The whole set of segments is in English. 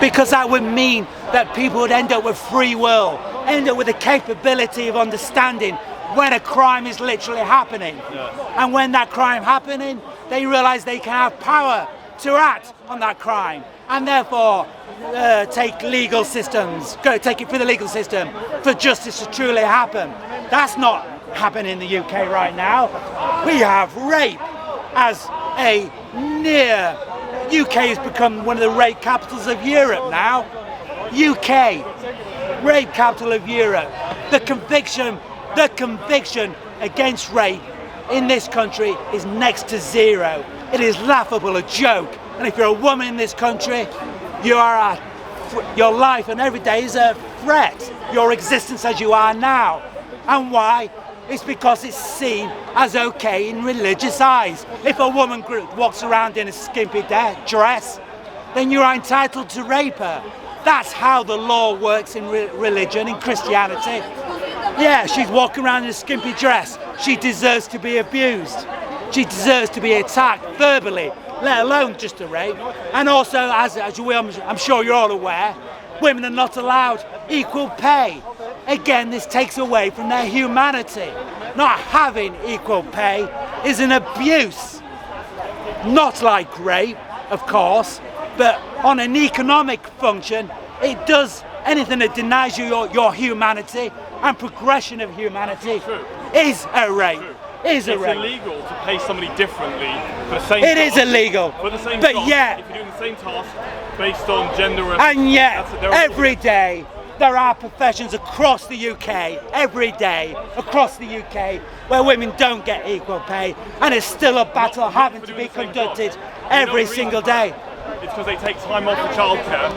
because that would mean that people would end up with free will, end up with the capability of understanding when a crime is literally happening. And when that crime happening, they realize they can have power to act on that crime, and therefore take legal systems, take it through the legal system for justice to truly happen. That's not happening in the UK right now. We have rape as a near... UK has become one of the rape capitals of Europe now. UK, rape capital of Europe. The conviction against rape in this country is next to zero. It is laughable, a joke. And if you're a woman in this country, your life and every day is a threat. Your existence as you are now. And why? It's because it's seen as okay in religious eyes. If a woman walks around in a skimpy dress, then you are entitled to rape her. That's how the law works in religion, in Christianity. Yeah, she's walking around in a skimpy dress. She deserves to be abused. She deserves to be attacked verbally, let alone just a rape. And also, as I'm sure you're all aware, women are not allowed equal pay. Again, this takes away from their humanity. Not having equal pay is an abuse. Not like rape, of course, but on an economic function, it does anything that denies you your humanity and progression of humanity is a rape. It's illegal to pay somebody differently for the same It is illegal. For the same but job, yet, if you're doing the same task based on gender and yet, every day, there are professions across the UK, every day, across the UK, where women don't get equal pay, and it's still a battle having to be conducted every single day. It's because they take time off for childcare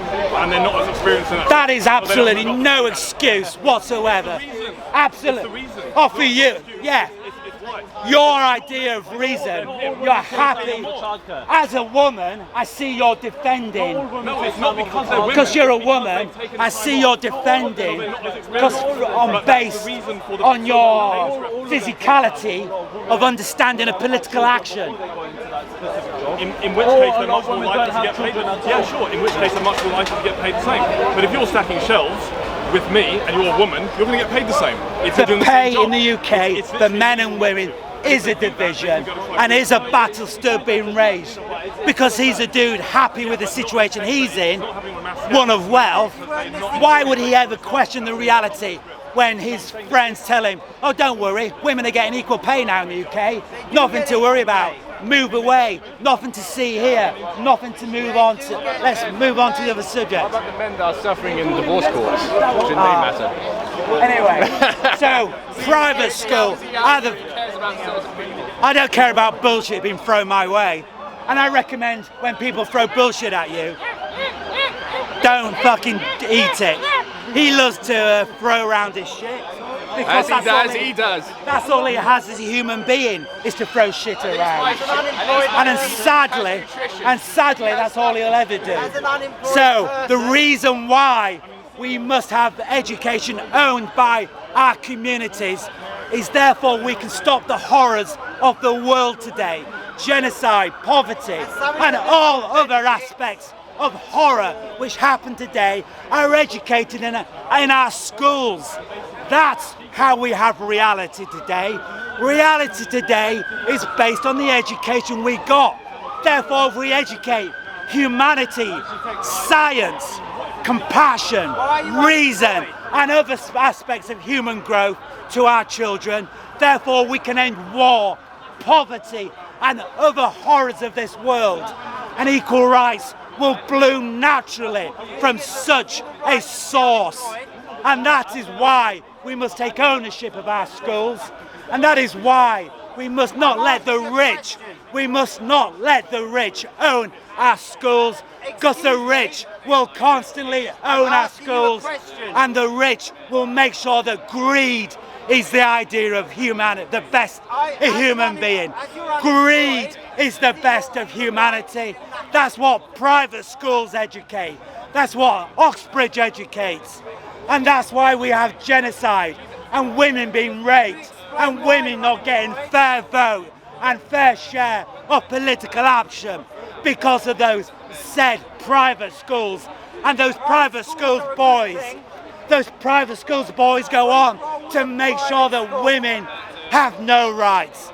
and they're not as experienced in it. That is absolutely no excuse whatsoever. Absolutely. Oh, for you, yeah. Your idea of reason, you're happy. As a woman, I see you're defending. No, it's not because they're women. Because you're a woman, I see you're defending. Because based on your physicality of understanding a political action. In which case they're much more likely to get paid. Yeah, sure. In which case they're much more likely to get paid the same. But if you're stacking shelves with me and you're a woman, you're going to get paid the same. The pay in the UK for men and women is a division and is a battle still being raised. Because he's a dude happy with the situation he's in, one of wealth, why would he ever question the reality when his friends tell him, oh, don't worry, women are getting equal pay now in the UK, nothing to worry about. Move away, nothing to see here, nothing to move on to. Let's move on to the other subject. What about the men that are suffering in divorce courts? Shouldn't they matter? Anyway, so private school, I don't care about bullshit being thrown my way. And I recommend when people throw bullshit at you, don't fucking eat it. He loves to throw around his shit. As he does. That's all he has as a human being, is to throw shit around. And sadly, that's all he'll ever do. So the reason why we must have education owned by our communities is therefore we can stop the horrors of the world today. Genocide, poverty, and all other aspects of horror which happen today are educated in our schools. That's how we have reality today. Reality today is based on the education we got. Therefore, if we educate humanity, science, compassion, reason, and other aspects of human growth to our children, therefore we can end war, poverty, and other horrors of this world. And equal rights will bloom naturally from such a source. And that is why we must take ownership of our schools. And that is why we must not let the rich, own our schools, because the rich will constantly own our schools, and the rich will make sure that greed is the idea of humanity, the best a human being. Greed is the best of humanity. That's what private schools educate. That's what Oxbridge educates. And that's why we have genocide and women being raped and women not getting fair vote and fair share of political action because of those said private schools And those private schools boys go on to make sure that women have no rights.